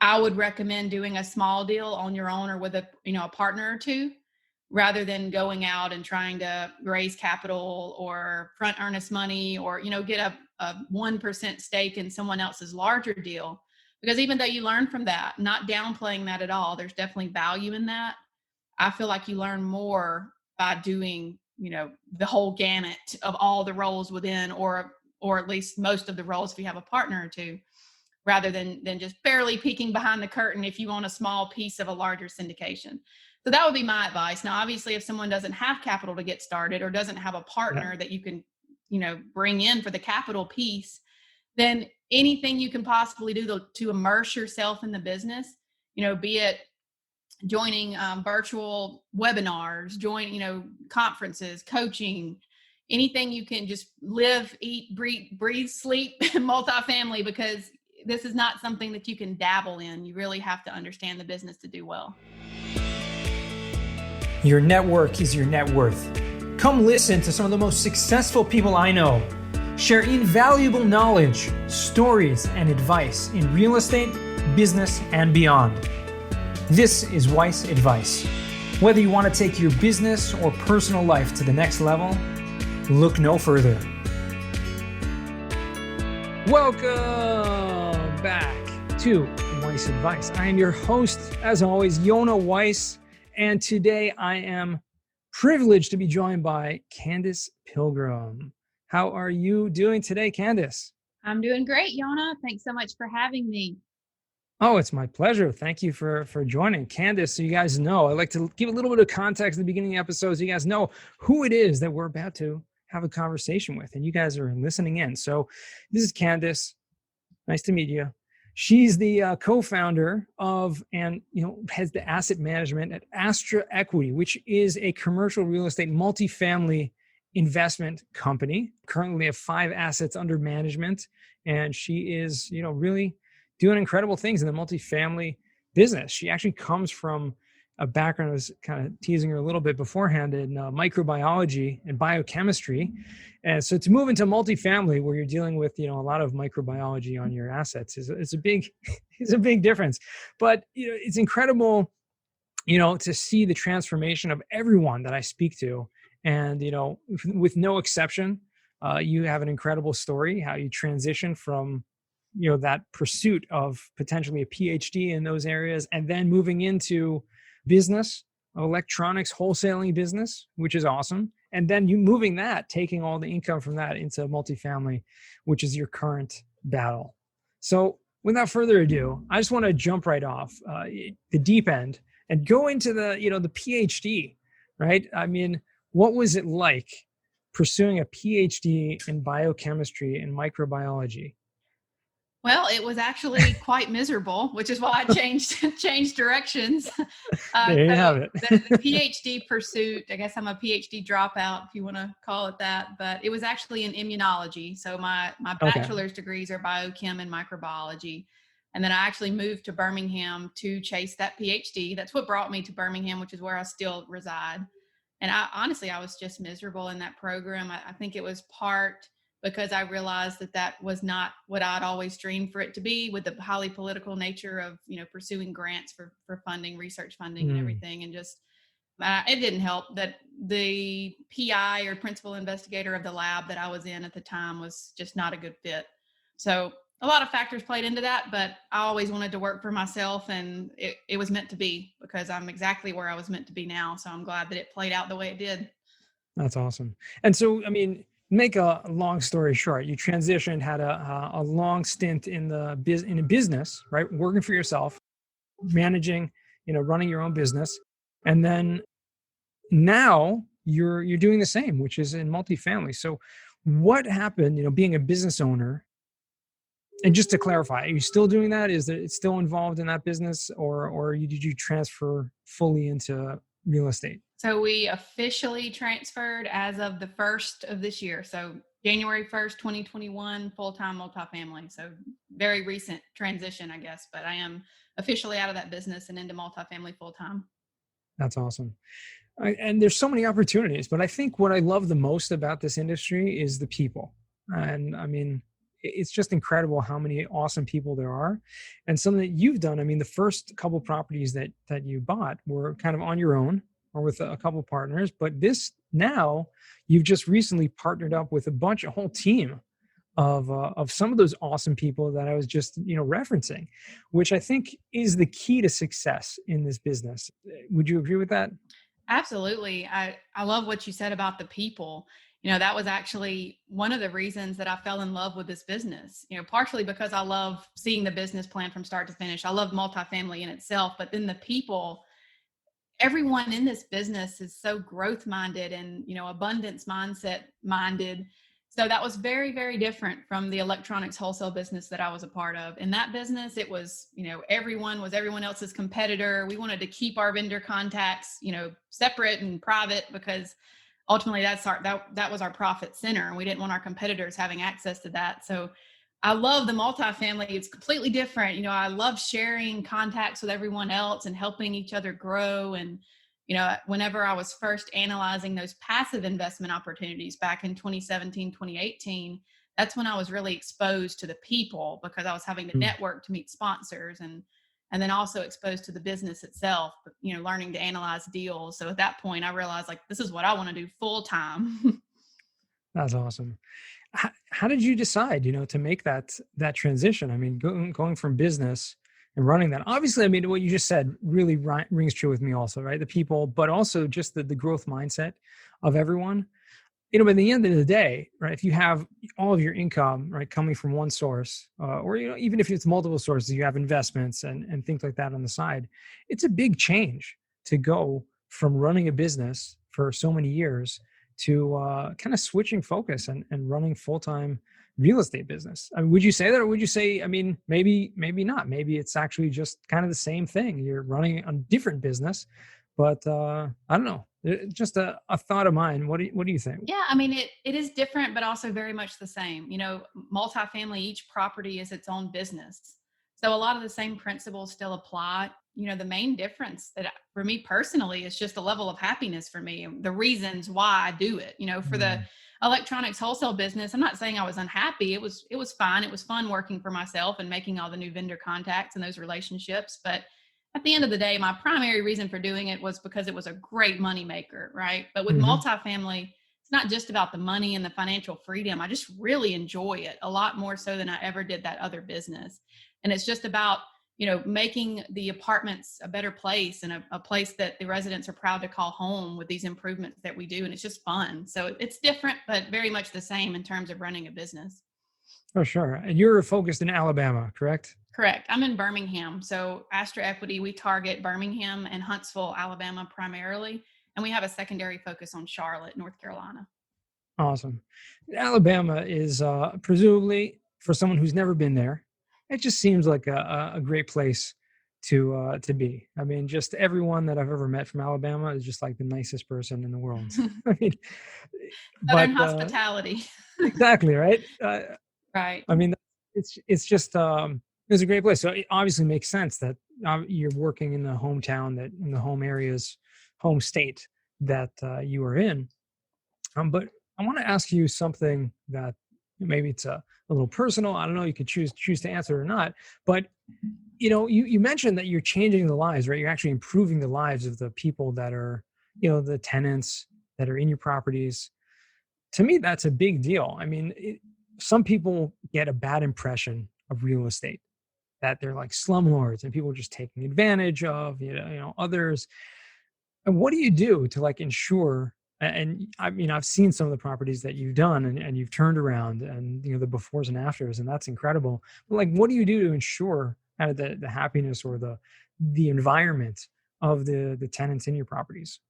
I would recommend doing a small deal on your own or with a partner or two, rather than going out and trying to raise capital or front earnest money or, get a 1% stake in someone else's larger deal. Because even though you learn from that, not downplaying that at all, there's definitely value in that. I feel like you learn more by doing, the whole gamut of all the roles within, or at least most of the roles if you have a partner or two, rather than just barely peeking behind the curtain if you want a small piece of a larger syndication. So that would be my advice. Now, obviously, if someone doesn't have capital to get started or doesn't have a partner that you can, bring in for the capital piece, then anything you can possibly do to immerse yourself in the business, be it joining virtual webinars, conferences, coaching, anything you can just live, eat, breathe, sleep, multifamily, because this is not something that you can dabble in. You really have to understand the business to do well. Your network is your net worth. Come listen to some of the most successful people I know share invaluable knowledge, stories, and advice in real estate, business, and beyond. This is Weiss Advice. Whether you want to take your business or personal life to the next level, look no further. Welcome back to Weiss Advice. I am your host, as always, Yona Weiss, and today I am privileged to be joined by Candace Pilgrim. How are you doing today, Candace? I'm doing great, Yona. Thanks so much for having me. Oh, it's my pleasure. Thank you for joining. Candace, so you guys know, I like to give a little bit of context at the beginning of the episode so you guys know who it is that we're about to have a conversation with, and you guys are listening in. So this is Candace. Nice to meet you. She's the co-founder of and has the asset management at Astra Equity, which is a commercial real estate multifamily investment company. Currently have 5 assets under management, and she is really doing incredible things in the multifamily business. She actually comes from a background, I was kind of teasing her a little bit beforehand, in microbiology and biochemistry. And so to move into multifamily where you're dealing with, a lot of microbiology on your assets is a big, is a big difference. But, it's incredible, to see the transformation of everyone that I speak to. And, with no exception, you have an incredible story, how you transition from that pursuit of potentially a PhD in those areas, and then moving into business, electronics wholesaling business, which is awesome. And then you moving that, taking all the income from that into multifamily, which is your current battle. So without further ado, I just want to jump right off the deep end and go into the PhD, right? I mean, what was it like pursuing a PhD in biochemistry and microbiology? Well, it was actually quite miserable, which is why I changed directions. There you have it. the PhD pursuit, I guess I'm a PhD dropout, if you want to call it that, but it was actually in immunology. So my bachelor's degrees are biochem and microbiology. And then I actually moved to Birmingham to chase that PhD. That's what brought me to Birmingham, which is where I still reside. And I was just miserable in that program. I think it was part because I realized that was not what I'd always dreamed for it to be, with the highly political nature of, pursuing grants for funding, research funding and everything. And just, it didn't help that the PI or principal investigator of the lab that I was in at the time was just not a good fit. So a lot of factors played into that, but I always wanted to work for myself, and it was meant to be, because I'm exactly where I was meant to be now. So I'm glad that it played out the way it did. That's awesome. And so, make a long story short, you transitioned, had a long stint in a business, right? Working for yourself, managing, running your own business. And then now you're doing the same, which is in multifamily. So what happened, being a business owner? And just to clarify, are you still doing that? Is it still involved in that business, or did you transfer fully into real estate? So we officially transferred as of the 1st of this year. So January 1st, 2021, full-time multifamily. So very recent transition, I guess, but I am officially out of that business and into multifamily full-time. That's awesome. And there's so many opportunities, but I think what I love the most about this industry is the people. And it's just incredible how many awesome people there are. And something that you've done, I mean, the first couple properties that you bought were kind of on your own or with a couple partners, but this now you've just recently partnered up with a whole team of some of those awesome people that I was just referencing, which I think is the key to success in this business. Would you agree with that? Absolutely. I love what you said about the people. That was actually one of the reasons that I fell in love with this business, partially because I love seeing the business plan from start to finish. I love multifamily in itself, but then the people, everyone in this business is so growth minded and abundance mindset minded. So that was very, very different from the electronics wholesale business that I was a part of. In that business, it was everyone was everyone else's competitor. We wanted to keep our vendor contacts separate and private, because ultimately that was our profit center, and we didn't want our competitors having access to that. So I love the multifamily. It's completely different. I love sharing contacts with everyone else and helping each other grow. And, whenever I was first analyzing those passive investment opportunities back in 2017, 2018, that's when I was really exposed to the people, because I was having to Mm, network to meet sponsors, and then also exposed to the business itself, learning to analyze deals. So at that point I realized, like, this is what I want to do full time. that's awesome. How did you decide, to make that transition? I mean, going from business and running that. Obviously, I mean, what you just said really rings true with me also, right? The people, but also just the growth mindset of everyone. But at the end of the day, right, if you have all of your income, right, coming from one source, or, even if it's multiple sources, you have investments and things like that on the side, it's a big change to go from running a business for so many years to kind of switching focus and running full-time real estate business. I mean, would you say that, or would you say, I mean, maybe not, maybe it's actually just kind of the same thing. You're running a different business, but I don't know. Just a thought of mine. What do you think? Yeah, I mean, it is different, but also very much the same. Multifamily, each property is its own business. So a lot of the same principles still apply. The main difference for me personally is just the level of happiness for me, and the reasons why I do it. For the Mm, electronics wholesale business, I'm not saying I was unhappy. It was fine. It was fun working for myself and making all the new vendor contacts and those relationships. But at the end of the day, my primary reason for doing it was because it was a great money maker, right? But with mhm. multifamily, it's not just about the money and the financial freedom. I just really enjoy it a lot more so than I ever did that other business. And it's just about, making the apartments a better place, and a place that the residents are proud to call home with these improvements that we do. And it's just fun. So it's different, but very much the same in terms of running a business. For sure. And you're focused in Alabama, correct? Correct. I'm in Birmingham. So Astra Equity, we target Birmingham and Huntsville, Alabama primarily. And we have a secondary focus on Charlotte, North Carolina. Awesome. Alabama is presumably, for someone who's never been there, it just seems like a great place to be. I mean, just everyone that I've ever met from Alabama is just like the nicest person in the world. I mean, Southern but hospitality. exactly right. Right. I mean, it's just it's a great place. So it obviously makes sense that you're working in the hometown, that in the home areas, home state that you are in. But I want to ask you something that maybe it's a little personal. I don't know. You could choose to answer or not. But you mentioned that you're changing the lives, right? You're actually improving the lives of the people that are, the tenants that are in your properties. To me, that's a big deal. I mean, some people get a bad impression of real estate, that they're like slumlords and people just taking advantage of others. And what do you do to like ensure? And I mean, I've seen some of the properties that you've done and you've turned around, and the befores and afters, and that's incredible. But like, what do you do to ensure kind of the happiness or the environment of the tenants in your properties?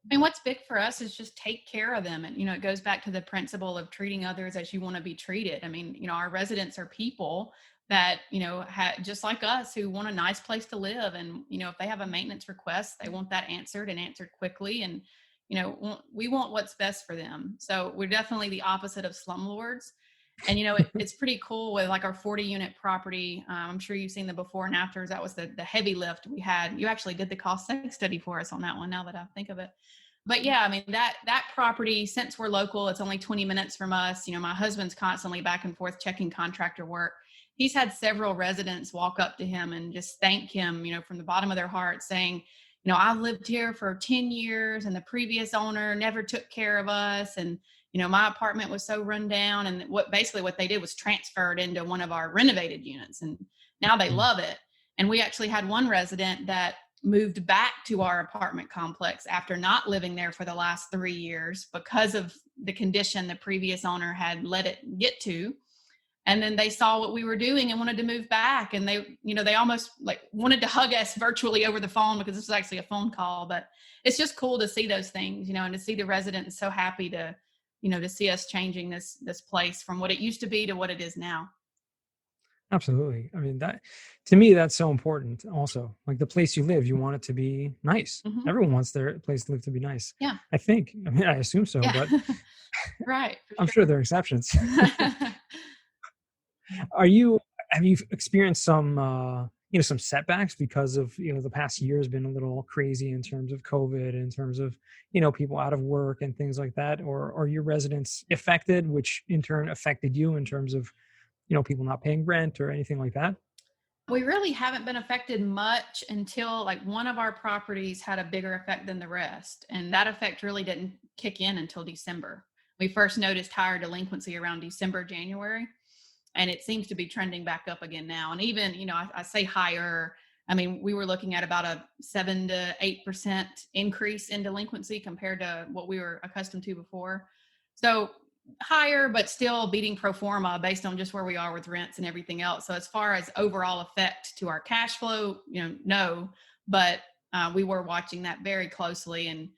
I mean, what's big for us is just take care of them. And, it goes back to the principle of treating others as you want to be treated. I mean, our residents are people that, just like us, who want a nice place to live. And, if they have a maintenance request, they want that answered and answered quickly. And, we want what's best for them. So we're definitely the opposite of slumlords. And it's pretty cool with like our 40-unit property. I'm sure you've seen the before and afters. That was the heavy lift we had. You actually did the cost study for us on that one, now that I think of it. But yeah, I mean, that property, since we're local, it's only 20 minutes from us. My husband's constantly back and forth checking contractor work. He's had several residents walk up to him and just thank him, from the bottom of their heart, saying, I've lived here for 10 years and the previous owner never took care of us. And, my apartment was so run down. And what they did was transferred into one of our renovated units. And now they Mm. love it. And we actually had one resident that moved back to our apartment complex after not living there for the last 3 years because of the condition the previous owner had let it get to. And then they saw what we were doing and wanted to move back. And they almost like wanted to hug us virtually over the phone, because this was actually a phone call. But it's just cool to see those things, and to see the residents so happy to see us changing this place from what it used to be to what it is now. Absolutely. I mean, that to me, that's so important. Also, like the place you live, you want it to be nice. Hmm. Everyone wants their place to live to be nice. Yeah. I think. I mean, I assume so, Yeah. but Right. I'm For sure there are exceptions. sure. Are you have you experienced some some setbacks because of the past year has been a little crazy in terms of COVID, in terms of people out of work and things like that, or are your residents affected, which in turn affected you in terms of people not paying rent or anything like that? We really haven't been affected much until like one of our properties had a bigger effect than the rest. And that effect really didn't kick in until December. We first noticed higher delinquency around December, January, and it seems to be trending back up again now. And even, I say higher, I mean, we were looking at about a 7 to 8% increase in delinquency compared to what we were accustomed to before. So higher, but still beating pro forma based on just where we are with rents and everything else. So as far as overall effect to our cash flow, no, but we were watching that very closely and,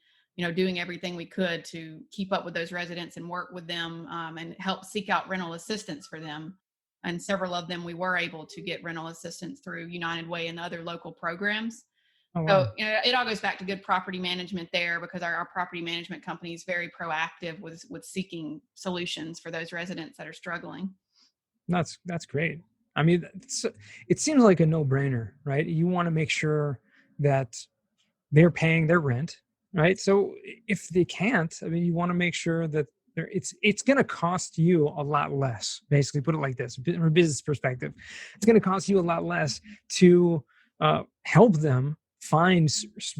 doing everything we could to keep up with those residents and work with them, and help seek out rental assistance for them. And several of them, we were able to get rental assistance through United Way and other local programs. Oh So, wow. it all goes back to good property management there, because our property management company is very proactive with seeking solutions for those residents that are struggling. That's great. I mean, it seems like a no-brainer, right? You want to make sure that they're paying their rent, right? So if they can't, I mean, you want to make sure that it's going to cost you a lot less. Basically, put it like this: from a business perspective, it's going to cost you a lot less to help them find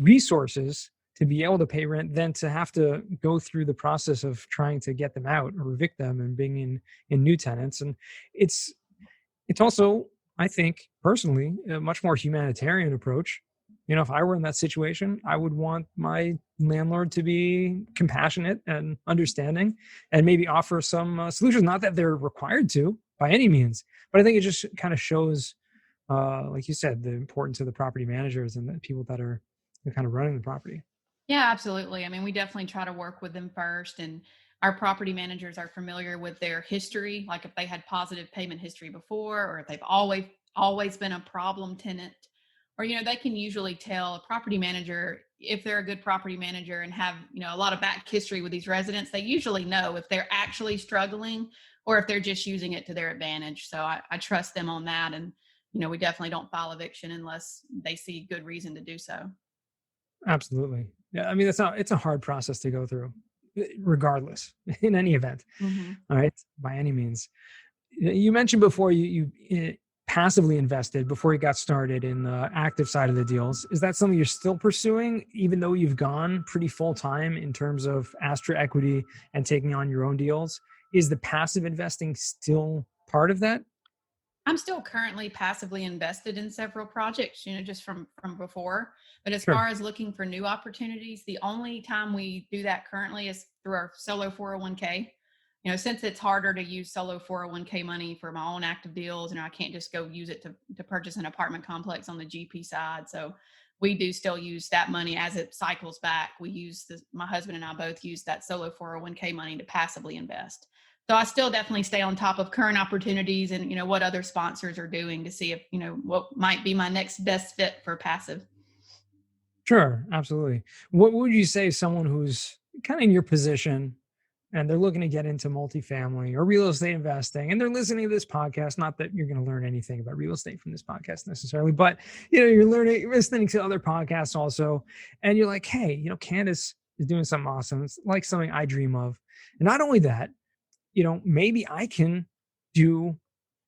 resources to be able to pay rent than to have to go through the process of trying to get them out or evict them and bring in new tenants. And it's it's also, I think, personally, a much more humanitarian approach. If I were in that situation, I would want my landlord to be compassionate and understanding and maybe offer some solutions. Not that they're required to by any means, but I think it just kind of shows, like you said, the importance of the property managers and the people that are kind of running the property. Yeah, absolutely. I mean, we definitely try to work with them first, and our property managers are familiar with their history, like if they had positive payment history before, or if they've always been a problem tenant, or they can usually tell a property manager if they're a good property manager and have a lot of back history with these residents. They usually know if they're actually struggling or if they're just using it to their advantage. So I trust them on that, and we definitely don't file eviction unless they see good reason to do so. Absolutely. Yeah. I mean, it's a hard process to go through, regardless, in any event. Hmm. All right. By any means. You mentioned before you passively invested before you got started in the active side of the deals. Is that something you're still pursuing, even though you've gone pretty full time in terms of Astra equity and taking on your own deals? Is the passive investing still part of that? I'm still currently passively invested in several projects, just from before. But as Sure. far as looking for new opportunities, the only time we do that currently is through our solo 401k. Since it's harder to use solo 401k money for my own active deals, I can't just go use it to purchase an apartment complex on the GP side. So we do still use that money as it cycles back. My husband and I both use that solo 401k money to passively invest. So I still definitely stay on top of current opportunities and what other sponsors are doing to see if what might be my next best fit for passive. Sure. Absolutely. What would you say someone who's kind of in your position and they're looking to get into multifamily or real estate investing and they're listening to this podcast? Not that you're going to learn anything about real estate from this podcast necessarily, but you're listening to other podcasts also, and you're like, hey, Candace is doing something awesome. It's like something I dream of. And not only that, maybe I can do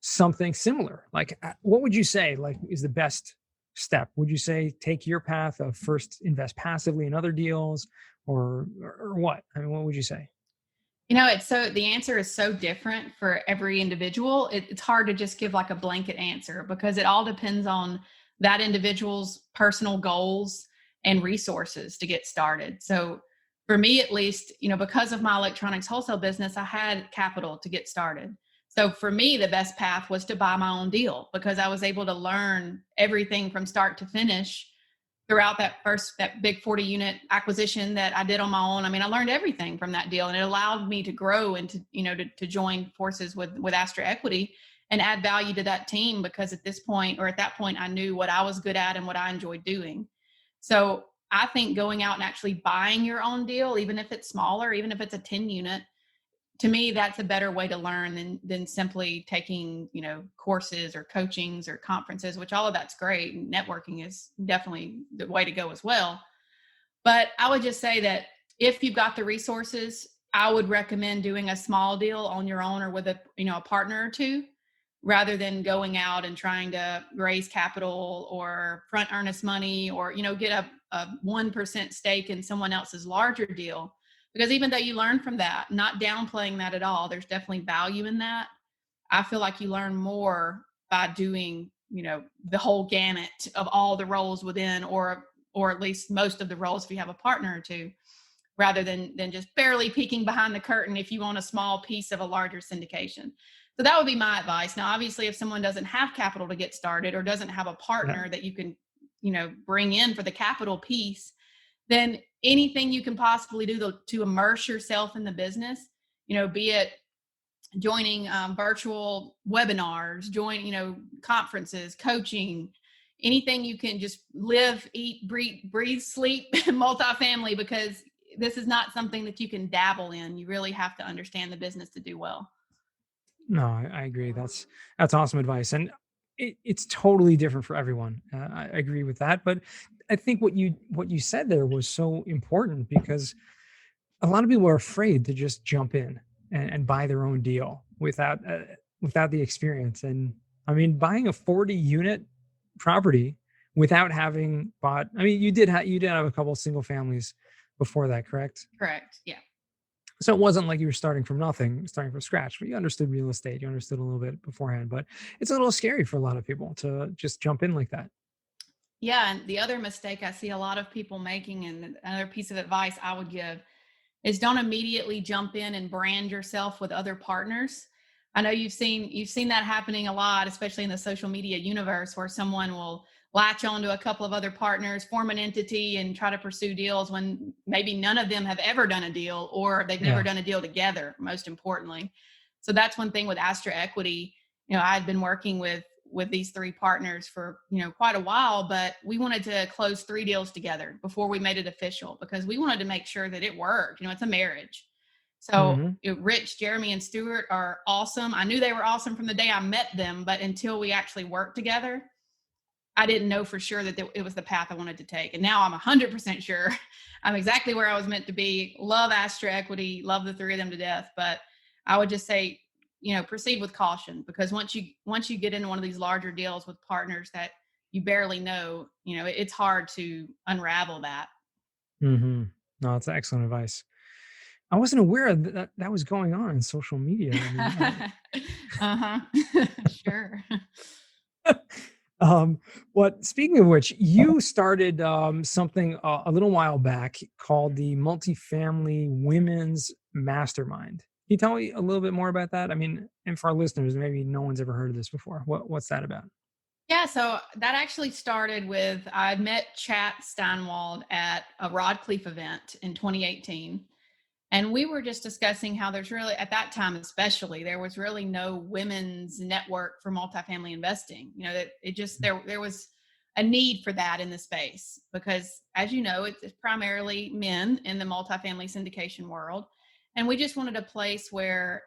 something similar. Like, what would you say, like, is the best step? Would you say take your path of first invest passively in other deals, or what? I mean, what would you say? It's so the answer is so different for every individual. It's hard to just give like a blanket answer because it all depends on that individual's personal goals and resources to get started. So for me, at least, because of my electronics wholesale business, I had capital to get started. So for me, the best path was to buy my own deal because I was able to learn everything from start to finish throughout that big 40 unit acquisition that I did on my own. I mean, I learned everything from that deal, and it allowed me to grow and to join forces with Astra Equity and add value to that team, because at that point I knew what I was good at and what I enjoyed doing. So I think going out and actually buying your own deal, even if it's smaller, even if it's a 10 unit, to me that's a better way to learn than simply taking courses or coachings or conferences, which all of that's great, and networking is definitely the way to go as well. But I would just say that if you've got the resources, I would recommend doing a small deal on your own or with a partner or two, rather than going out and trying to raise capital or front earnest money, or get a 1% stake in someone else's larger deal. Because even though you learn from that, not downplaying that at all, there's definitely value in that. I feel like you learn more by doing, the whole gamut of all the roles within, or at least most of the roles if you have a partner or two, rather than just barely peeking behind the curtain if you want a small piece of a larger syndication. So that would be my advice. Now, obviously, if someone doesn't have capital to get started or doesn't have a Yeah. partner that you can, bring in for the capital piece, then anything you can possibly do to immerse yourself in the business, be it joining virtual webinars, conferences, coaching, anything you can just live, eat, breathe, sleep, multifamily, because this is not something that you can dabble in. You really have to understand the business to do well. No, I agree. That's awesome advice, and it's totally different for everyone. I agree with that, but I think what you said there was so important because a lot of people are afraid to just jump in and buy their own deal without the experience. And I mean, buying a 40 unit property without having bought. I mean, you did have a couple of single families before that, correct? Correct. Yeah. So it wasn't like you were starting from nothing, starting from scratch, but you understood real estate, you understood a little bit beforehand. But it's a little scary for a lot of people to just jump in like that. Yeah. And the other mistake I see a lot of people making, and another piece of advice I would give, is don't immediately jump in and brand yourself with other partners. I know you've seen that happening a lot, especially in the social media universe, where someone will latch onto a couple of other partners, form an entity, and try to pursue deals when maybe none of them have ever done a deal, or they've never Yeah. done a deal together, most importantly. So that's one thing with Astra Equity. I had been working with these three partners for quite a while, but we wanted to close three deals together before we made it official, because we wanted to make sure that it worked. It's a marriage. So Hmm. Rich, Jeremy, and Stuart are awesome. I knew they were awesome from the day I met them, but until we actually worked together, I didn't know for sure that it was the path I wanted to take. And now I'm 100% sure I'm exactly where I was meant to be. Love Astra Equity, love the three of them to death. But I would just say, proceed with caution, because once you get into one of these larger deals with partners that you barely know, it's hard to unravel that. Hmm. No, it's excellent advice. I wasn't aware that was going on in social media. I mean, Uh-huh. Sure. um, what speaking of which, you started something a little while back called the Multifamily Women's Mastermind. Can you tell me a little bit more about that? I mean, and for our listeners, maybe no one's ever heard of this before. What's that about? Yeah, so that actually started with, I met Chat Steinwald at a Rodcliffe event in 2018. And we were just discussing how there's really, at that time especially, there was really no women's network for multifamily investing. That it just, there was a need for that in the space, because as you know, it's primarily men in the multifamily syndication world. And we just wanted a place where,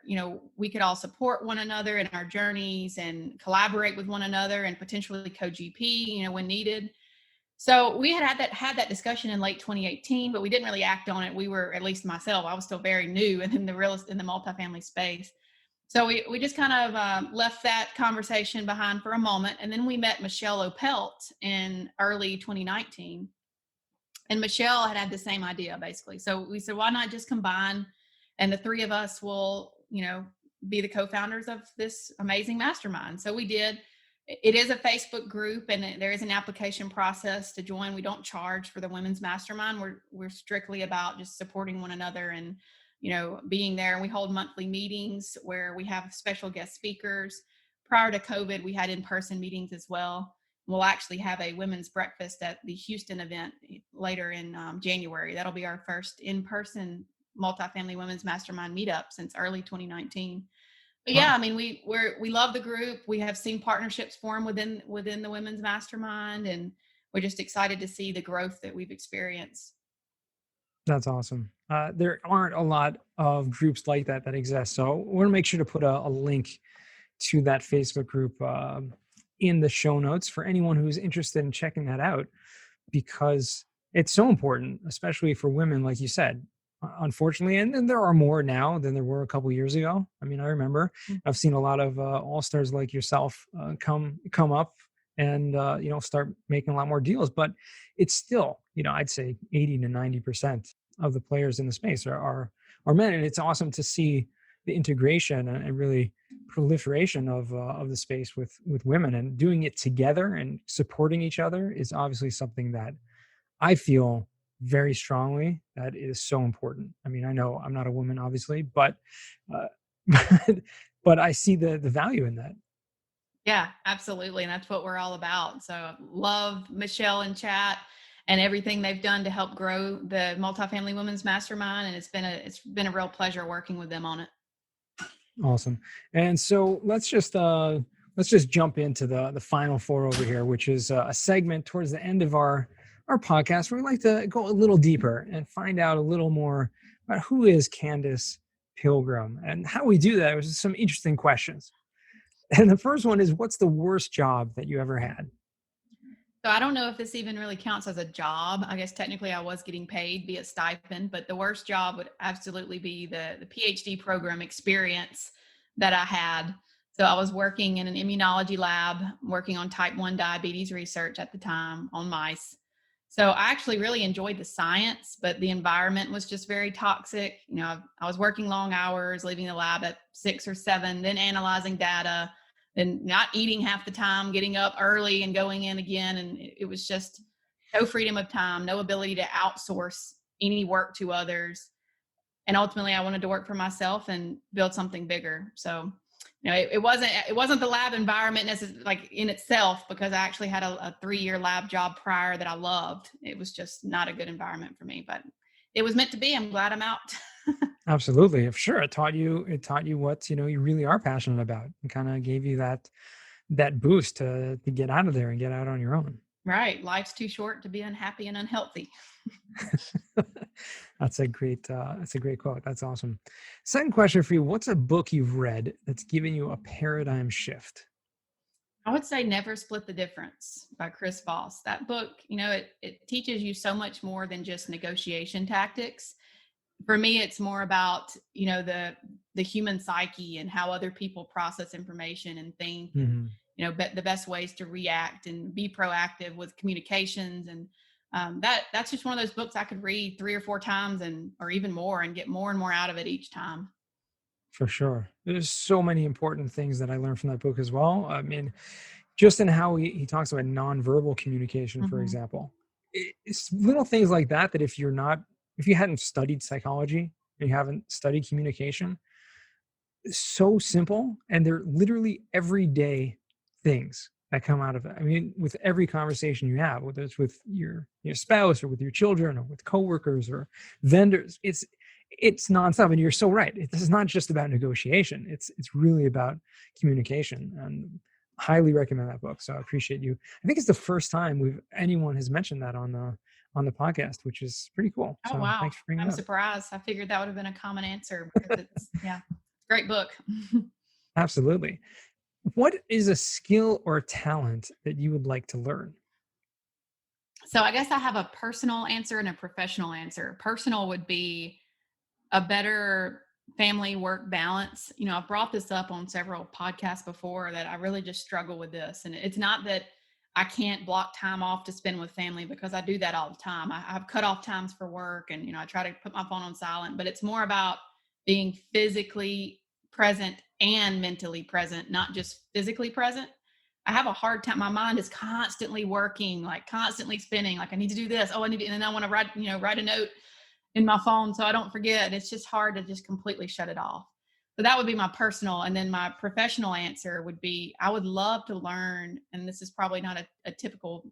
we could all support one another in our journeys and collaborate with one another and potentially co-GP, when needed. So we had that discussion in late 2018, but we didn't really act on it. We were, at least myself, I was still very new in the multifamily space. So we just kind of left that conversation behind for a moment, and then we met Michelle Opelt in early 2019, and Michelle had the same idea basically. So we said, why not just combine, and the three of us will, be the co-founders of this amazing mastermind. So we did. It is a Facebook group, and there is an application process to join. We don't charge for the women's mastermind. We're strictly about just supporting one another and being there. And we hold monthly meetings where we have special guest speakers. Prior to COVID, we had in-person meetings as well. We'll actually have a women's breakfast at the Houston event later in January. That'll be our first in-person multifamily women's mastermind meetup since early 2019. But yeah, Wow. I mean, we love the group. We have seen partnerships form within the women's mastermind, and we're just excited to see the growth that we've experienced. That's awesome. There aren't a lot of groups like that exist. So we want to make sure to put a link to that Facebook group in the show notes for anyone who's interested in checking that out, because it's so important, especially for women, like you said. Unfortunately, and there are more now than there were a couple years ago. I mean, I remember I've seen a lot of all stars like yourself come up and start making a lot more deals, but it's still, I'd say 80 to 90% of the players in the space are men, and it's awesome to see the integration and really proliferation of the space with women, and doing it together and supporting each other is obviously something that I feel very strongly that is so important. I mean, I know I'm not a woman, obviously, but uh, but I see the value in that. Yeah, absolutely. And that's what we're all about. So love Michelle and chat and everything they've done to help grow the multifamily women's mastermind. And it's been a real pleasure working with them on it. Awesome. And so let's just jump into the final four over here, which is a segment towards the end of our podcast where we like to go a little deeper and find out a little more about who is Candace Pilgrim. And how we do that was some interesting questions. And the first one is, what's the worst job that you ever had? So I don't know if this even really counts as a job. I guess technically I was getting paid via stipend, but the worst job would absolutely be the Ph.D. program experience that I had. So I was working in an immunology lab, working on type 1 diabetes research at the time on mice. So I actually really enjoyed the science, but the environment was just very toxic. I was working long hours, leaving the lab at 6 or 7, then analyzing data, and not eating half the time, getting up early and going in again. And it was just no freedom of time, no ability to outsource any work to others. And ultimately I wanted to work for myself and build something bigger. So, it wasn't the lab environment like in itself, because I actually had a 3-year lab job prior that I loved. It was just not a good environment for me, but it was meant to be. I'm glad I'm out. Absolutely. Sure. It taught you what, you really are passionate about, and kind of gave you that boost to get out of there and get out on your own. Right. Life's too short to be unhappy and unhealthy. That's a great quote. That's awesome. Second question for you: what's a book you've read that's given you a paradigm shift? I would say Never Split the Difference by Chris Voss. That book, it teaches you so much more than just negotiation tactics. For me, it's more about, the human psyche and how other people process information and think, and, Mhm. the best ways to react and be proactive with communications. And that's just one of those books I could read 3 or 4 times or even more, and get more and more out of it each time. For sure. There's so many important things that I learned from that book as well. I mean, just in how he talks about nonverbal communication, for Mhm. example. It's little things like that that if you hadn't studied psychology and you haven't studied communication, it's so simple, and they're literally everyday things that come out of it. I mean, with every conversation you have, whether it's with your spouse or with your children or with coworkers or vendors, it's nonstop. And you're so right. This is not just about negotiation. It's really about communication. And highly recommend that book. So I appreciate you. I think it's the first time anyone has mentioned that on the podcast, which is pretty cool. Oh, So wow. thanks for bringing I'm it up. surprised. I figured that would have been a common answer, because yeah, great book. Absolutely. What is a skill or talent that you would like to learn? So I guess I have a personal answer and a professional answer. Personal would be a better family work balance. I've brought this up on several podcasts before that I really just struggle with this. And it's not that I can't block time off to spend with family, because I do that all the time. I have cut off times for work, and, I try to put my phone on silent, but it's more about being physically present and mentally present, not just physically present. I have a hard time. My mind is constantly working, like constantly spinning. Like, I need to do this. Oh, I need to, and then I want to write a note in my phone so I don't forget. It's just hard to just completely shut it off. So that would be my personal. And then my professional answer would be, I would love to learn, and this is probably not a typical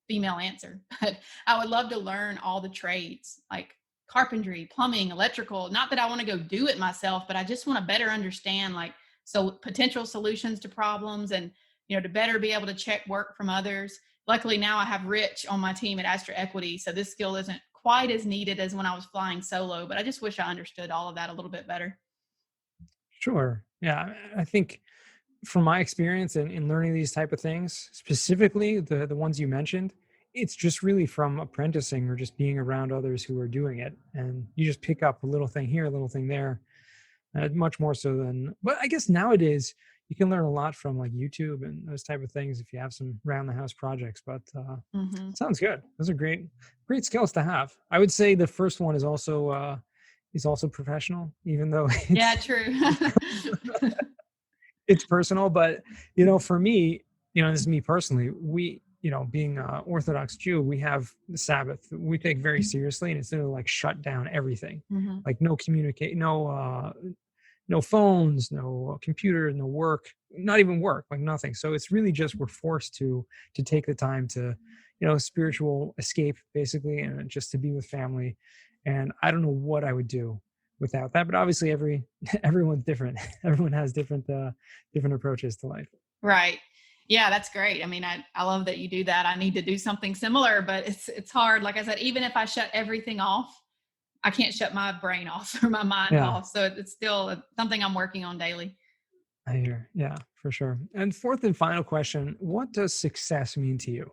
female answer, but I would love to learn all the trades, like carpentry, plumbing, electrical. Not that I want to go do it myself, but I just want to better understand, like, so potential solutions to problems, and, to better be able to check work from others. Luckily now I have Rich on my team at Astra Equity, so this skill isn't quite as needed as when I was flying solo, but I just wish I understood all of that a little bit better. Sure. Yeah. I think from my experience in learning these type of things, specifically the ones you mentioned, it's just really from apprenticing or just being around others who are doing it. And you just pick up a little thing here, a little thing there, much more so than, but I guess nowadays you can learn a lot from like YouTube and those type of things if you have some round the house projects. But Mm-hmm. sounds good. Those are great skills to have. I would say the first one is also professional, even though Yeah, true. it's personal. But for me, this is me personally. We, being a Orthodox Jew, we have the Sabbath. We take very seriously, and it's literally like shut down everything, Mm-hmm. like no communicate, no phones, no computers, no work, not even work, like nothing. So it's really just we're forced to take the time to, spiritual escape basically, and just to be with family. And I don't know what I would do without that. But obviously, everyone's different. Everyone has different approaches to life. Right. Yeah, that's great. I mean, I love that you do that. I need to do something similar, but it's hard. Like I said, even if I shut everything off, I can't shut my brain off or my mind Yeah, off. So it's still something I'm working on daily. I hear. Yeah, for sure. And fourth and final question: what does success mean to you?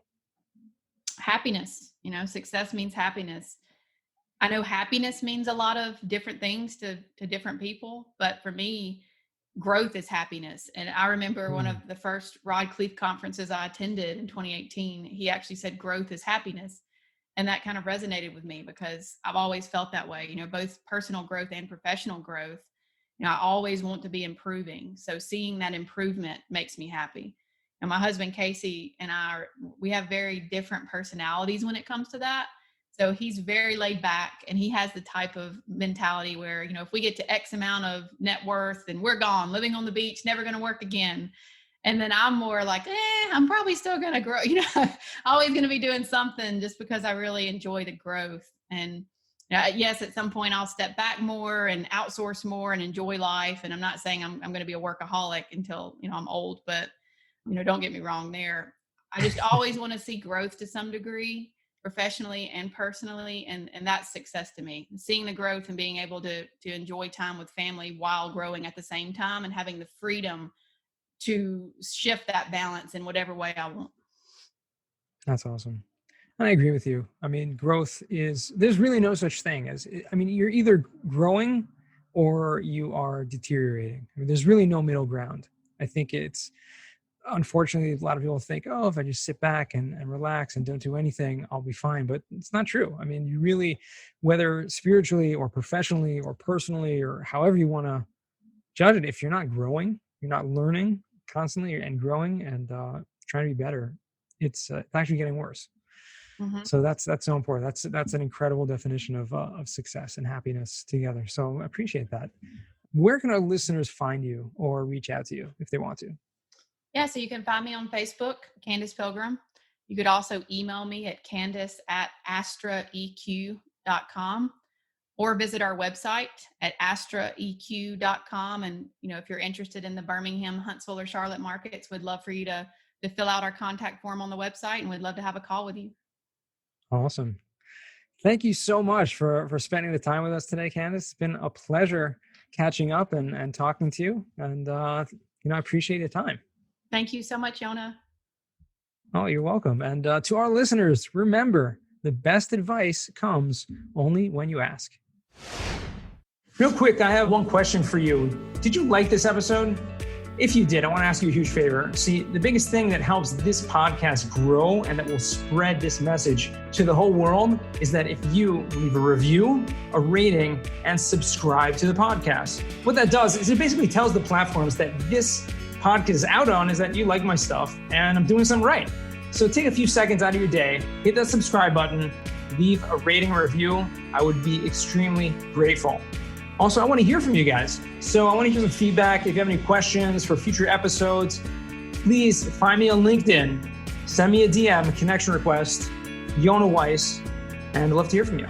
Happiness, success means happiness. I know happiness means a lot of different things to different people, but for me, growth is happiness. And I remember one of Mm, the first Rod Cleef conferences I attended in 2018, he actually said growth is happiness. And that kind of resonated with me because I've always felt that way, both personal growth and professional growth. I always want to be improving. So seeing that improvement makes me happy. And my husband, Casey, and we have very different personalities when it comes to that. So he's very laid back, and he has the type of mentality where, if we get to X amount of net worth, then we're gone, living on the beach, never going to work again. And then I'm more like, I'm probably still going to grow, always going to be doing something just because I really enjoy the growth. And yes, at some point I'll step back more and outsource more and enjoy life. And I'm not saying I'm going to be a workaholic until, I'm old, but, don't get me wrong there. I just always want to see growth to some degree, professionally and personally. And that's success to me, seeing the growth and being able to enjoy time with family while growing at the same time, and having the freedom to shift that balance in whatever way I want. that's awesome. I agree with you. I mean, there's really no such thing as, I mean, you're either growing or you are deteriorating. I mean, there's really no middle ground. I think unfortunately, a lot of people think, oh, if I just sit back and relax and don't do anything, I'll be fine. But it's not true. I mean, you really, whether spiritually or professionally or personally or however you want to judge it, if you're not growing, you're not learning constantly and growing and trying to be better, it's actually getting worse. Mm-hmm. So that's so important. That's an incredible definition of success and happiness together. So I appreciate that. Where can our listeners find you or reach out to you if they want to? Yeah, so you can find me on Facebook, Candace Pilgrim. You could also email me at candace@astraeq.com, or visit our website at astraeq.com. And, if you're interested in the Birmingham, Huntsville, or Charlotte markets, we'd love for you to fill out our contact form on the website, and we'd love to have a call with you. Awesome. Thank you so much for spending the time with us today, Candace. It's been a pleasure catching up and talking to you. And, I appreciate your time. Thank you so much, Yona. Oh, you're welcome. And to our listeners, remember, the best advice comes only when you ask. Real quick, I have one question for you. Did you like this episode? If you did, I want to ask you a huge favor. See, the biggest thing that helps this podcast grow and that will spread this message to the whole world is that if you leave a review, a rating, and subscribe to the podcast. What that does is it basically tells the platforms that this podcast is out on is that you like my stuff and I'm doing something right. So take a few seconds out of your day, hit that subscribe button, leave a rating or review. I would be extremely grateful. Also, I want to hear from you guys. So I want to hear some feedback. If you have any questions for future episodes, please find me on LinkedIn, send me a DM, a connection request, Yona Weiss, and I'd love to hear from you.